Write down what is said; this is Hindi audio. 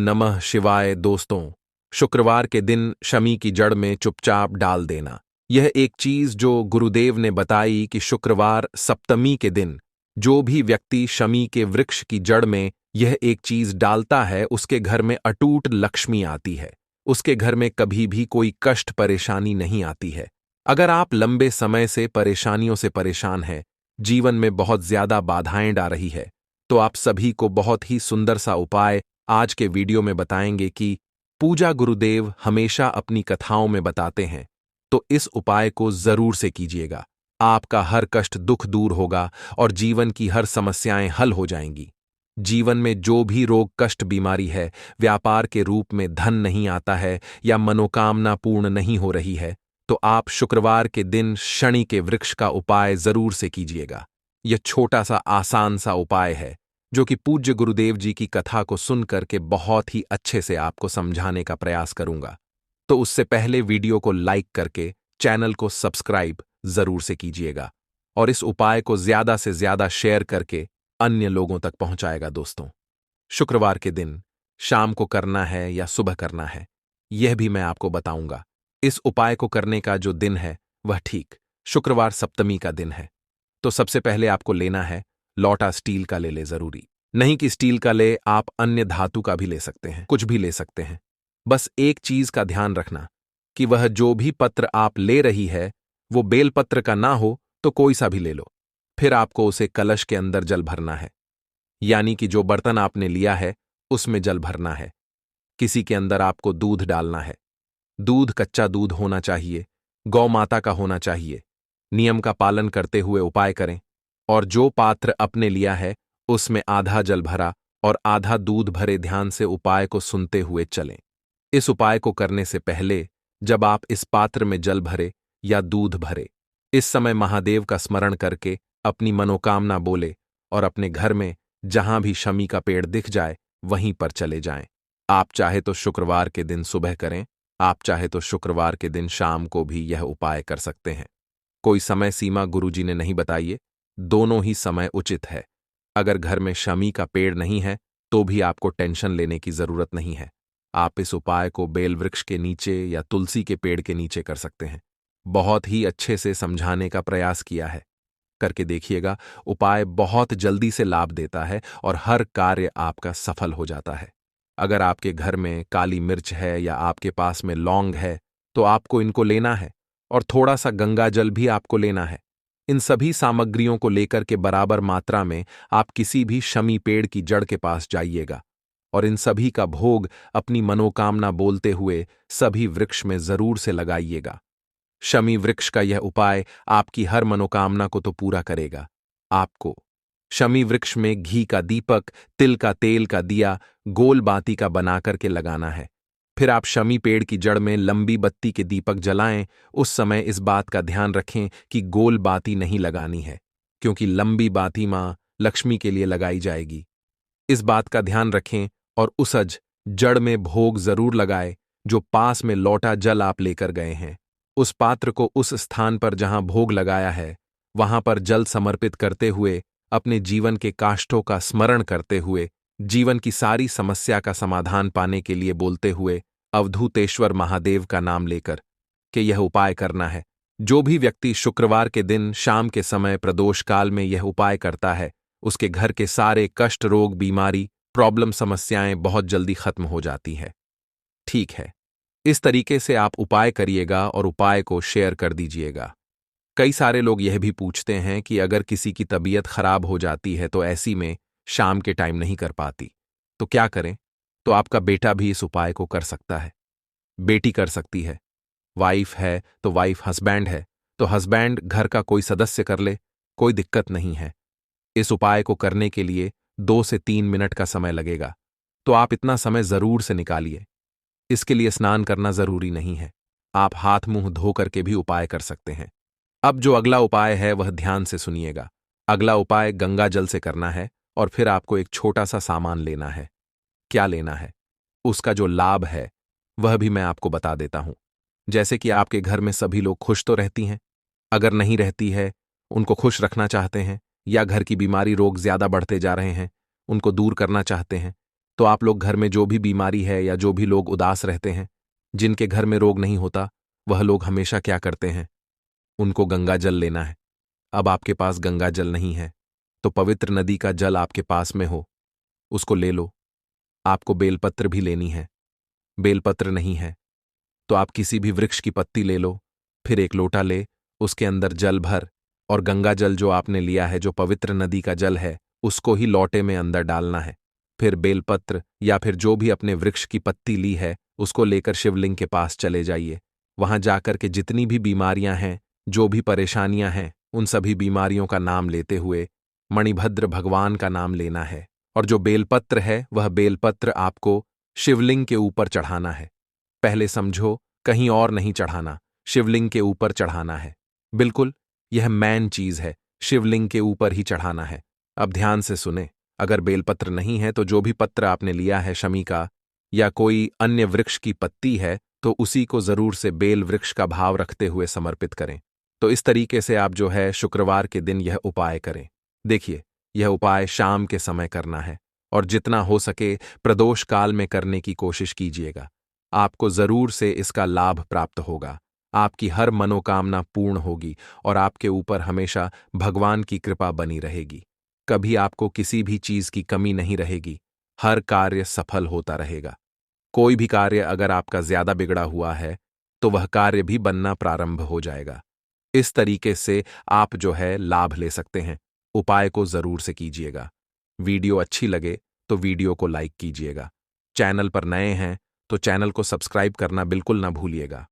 नमः शिवाय। दोस्तों, शुक्रवार के दिन शमी की जड़ में चुपचाप डाल देना, यह एक चीज जो गुरुदेव ने बताई कि शुक्रवार सप्तमी के दिन जो भी व्यक्ति शमी के वृक्ष की जड़ में यह एक चीज डालता है, उसके घर में अटूट लक्ष्मी आती है। उसके घर में कभी भी कोई कष्ट परेशानी नहीं आती है। अगर आप लंबे समय से परेशानियों से परेशान हैं, जीवन में बहुत ज्यादा बाधाएं आ रही है, तो आप सभी को बहुत ही सुंदर सा उपाय आज के वीडियो में बताएंगे कि पूजा गुरुदेव हमेशा अपनी कथाओं में बताते हैं। तो इस उपाय को जरूर से कीजिएगा। आपका हर कष्ट दुख दूर होगा और जीवन की हर समस्याएं हल हो जाएंगी। जीवन में जो भी रोग कष्ट बीमारी है, व्यापार के रूप में धन नहीं आता है या मनोकामना पूर्ण नहीं हो रही है, तो आप शुक्रवार के दिन शनि के वृक्ष का उपाय जरूर से कीजिएगा। यह छोटा सा आसान सा उपाय है जो कि पूज्य गुरुदेव जी की कथा को सुनकर के बहुत ही अच्छे से आपको समझाने का प्रयास करूंगा। तो उससे पहले वीडियो को लाइक करके चैनल को सब्सक्राइब जरूर से कीजिएगा और इस उपाय को ज्यादा से ज्यादा शेयर करके अन्य लोगों तक पहुंचाएगा। दोस्तों, शुक्रवार के दिन शाम को करना है या सुबह करना है, यह भी मैं आपको बताऊंगा। इस उपाय को करने का जो दिन है वह ठीक शुक्रवार सप्तमी का दिन है। तो सबसे पहले आपको लेना है लौटा स्टील का ले जरूरी नहीं कि स्टील का ले, आप अन्य धातु का भी ले सकते हैं, कुछ भी ले सकते हैं। बस एक चीज का ध्यान रखना कि वह जो भी पत्र आप ले रही है वो बेलपत्र का ना हो तो कोई सा भी ले लो। फिर आपको उसे कलश के अंदर जल भरना है, यानी कि जो बर्तन आपने लिया है उसमें जल भरना है। किसी के अंदर आपको दूध डालना है। दूध कच्चा दूध होना चाहिए, गौ माता का होना चाहिए। नियम का पालन करते हुए उपाय करें और जो पात्र अपने लिया है उसमें आधा जल भरा और आधा दूध भरे ध्यान से उपाय को सुनते हुए चलें। इस उपाय को करने से पहले जब आप इस पात्र में जल भरे या दूध भरे, इस समय महादेव का स्मरण करके अपनी मनोकामना बोले और अपने घर में जहां भी शमी का पेड़ दिख जाए वहीं पर चले जाएं। आप चाहे तो शुक्रवार के दिन सुबह करें, आप चाहे तो शुक्रवार के दिन शाम को भी यह उपाय कर सकते हैं। कोई समय सीमा गुरुजी ने नहीं बताई है, दोनों ही समय उचित है। अगर घर में शमी का पेड़ नहीं है तो भी आपको टेंशन लेने की जरूरत नहीं है। आप इस उपाय को बेल वृक्ष के नीचे या तुलसी के पेड़ के नीचे कर सकते हैं। बहुत ही अच्छे से समझाने का प्रयास किया है, करके देखिएगा। उपाय बहुत जल्दी से लाभ देता है और हर कार्य आपका सफल हो जाता है। अगर आपके घर में काली मिर्च है या आपके पास में लौंग है तो आपको इनको लेना है और थोड़ा सा गंगा जल भी आपको लेना है। इन सभी सामग्रियों को लेकर के बराबर मात्रा में आप किसी भी शमी पेड़ की जड़ के पास जाइएगा और इन सभी का भोग अपनी मनोकामना बोलते हुए सभी वृक्ष में जरूर से लगाइएगा। शमी वृक्ष का यह उपाय आपकी हर मनोकामना को तो पूरा करेगा। आपको शमी वृक्ष में घी का दीपक, तिल का तेल का दिया गोल बाती का बना करके लगाना है। फिर आप शमी पेड़ की जड़ में लंबी बत्ती के दीपक जलाएं। उस समय इस बात का ध्यान रखें कि गोल बाती नहीं लगानी है, क्योंकि लंबी बाती मां लक्ष्मी के लिए लगाई जाएगी। इस बात का ध्यान रखें और उसज जड़ में भोग जरूर लगाए जो पास में लौटा जल आप लेकर गए हैं। उस पात्र को उस स्थान पर जहां भोग लगाया है वहां पर जल समर्पित करते हुए अपने जीवन के काष्ठों का स्मरण करते हुए जीवन की सारी समस्या का समाधान पाने के लिए बोलते हुए अवधूतेश्वर महादेव का नाम लेकर कि यह उपाय करना है। जो भी व्यक्ति शुक्रवार के दिन शाम के समय प्रदोष काल में यह उपाय करता है, उसके घर के सारे कष्ट, रोग, बीमारी, प्रॉब्लम, समस्याएं बहुत जल्दी खत्म हो जाती है। ठीक है, इस तरीके से आप उपाय करिएगा और उपाय को शेयर कर दीजिएगा। कई सारे लोग यह भी पूछते हैं कि अगर किसी की तबीयत खराब हो जाती है तो ऐसी में शाम के टाइम नहीं कर पाती तो क्या करें? तो आपका बेटा भी इस उपाय को कर सकता है, बेटी कर सकती है, वाइफ है तो वाइफ, हस्बैंड है तो हस्बैंड, घर का कोई सदस्य कर ले, कोई दिक्कत नहीं है। इस उपाय को करने के लिए 2 से 3 मिनट का समय लगेगा, तो आप इतना समय जरूर से निकालिए। इसके लिए स्नान करना जरूरी नहीं है, आप हाथ मुंह धो करके भी उपाय कर सकते हैं। अब जो अगला उपाय है वह ध्यान से सुनिएगा। अगला उपाय गंगा जल से करना है और फिर आपको एक छोटा सा सामान लेना है। क्या लेना है, उसका जो लाभ है वह भी मैं आपको बता देता हूं। जैसे कि आपके घर में सभी लोग खुश तो रहती हैं, अगर नहीं रहती है, उनको खुश रखना चाहते हैं या घर की बीमारी, रोग ज्यादा बढ़ते जा रहे हैं, उनको दूर करना चाहते हैं, तो आप लोग घर में जो भी बीमारी है या जो भी लोग उदास रहते हैं, जिनके घर में रोग नहीं होता, वह लोग हमेशा क्या करते हैं? उनको गंगा जल लेना है। अब आपके पास गंगा जल नहीं है, तो पवित्र नदी का जल आपके पास में हो, उसको ले लो। आपको बेलपत्र भी लेनी है। बेलपत्र नहीं है तो आप किसी भी वृक्ष की पत्ती ले लो, फिर एक लोटा ले, उसके अंदर जल भर, और गंगा जल जो आपने लिया है, जो पवित्र नदी का जल है, उसको ही लोटे में अंदर डालना है। फिर बेलपत्र या फिर जो भी अपने वृक्ष की पत्ती ली है, उसको लेकर शिवलिंग के पास चले जाइए। वहां जाकर के जितनी भी बीमारियां हैं, जो भी परेशानियां हैं, उन सभी बीमारियों का नाम लेते हुए मणिभद्र भगवान का नाम लेना है। और जो बेलपत्र है, वह बेलपत्र आपको शिवलिंग के ऊपर चढ़ाना है। पहले समझो, कहीं और नहीं चढ़ाना, शिवलिंग के ऊपर चढ़ाना है। बिल्कुल, यह मेन चीज है, शिवलिंग के ऊपर ही चढ़ाना है। अब ध्यान से सुने, अगर बेलपत्र नहीं है तो जो भी पत्र आपने लिया है शमी का या कोई अन्य वृक्ष की पत्ती है, तो उसी को जरूर से बेल वृक्ष का भाव रखते हुए समर्पित करें। तो इस तरीके से आप जो है शुक्रवार के दिन यह उपाय करें। देखिए, यह उपाय शाम के समय करना है और जितना हो सके प्रदोष काल में करने की कोशिश कीजिएगा। आपको जरूर से इसका लाभ प्राप्त होगा। आपकी हर मनोकामना पूर्ण होगी और आपके ऊपर हमेशा भगवान की कृपा बनी रहेगी। कभी आपको किसी भी चीज की कमी नहीं रहेगी। हर कार्य सफल होता रहेगा। कोई भी कार्य अगर आपका ज्यादा बिगड़ा हुआ है, तो वह कार्य भी बनना प्रारंभ हो जाएगा। इस तरीके से आप जो है लाभ ले सकते हैं। उपाय को जरूर से कीजिएगा। वीडियो अच्छी लगे तो वीडियो को लाइक कीजिएगा। चैनल पर नए हैं तो चैनल को सब्सक्राइब करना बिल्कुल ना भूलिएगा।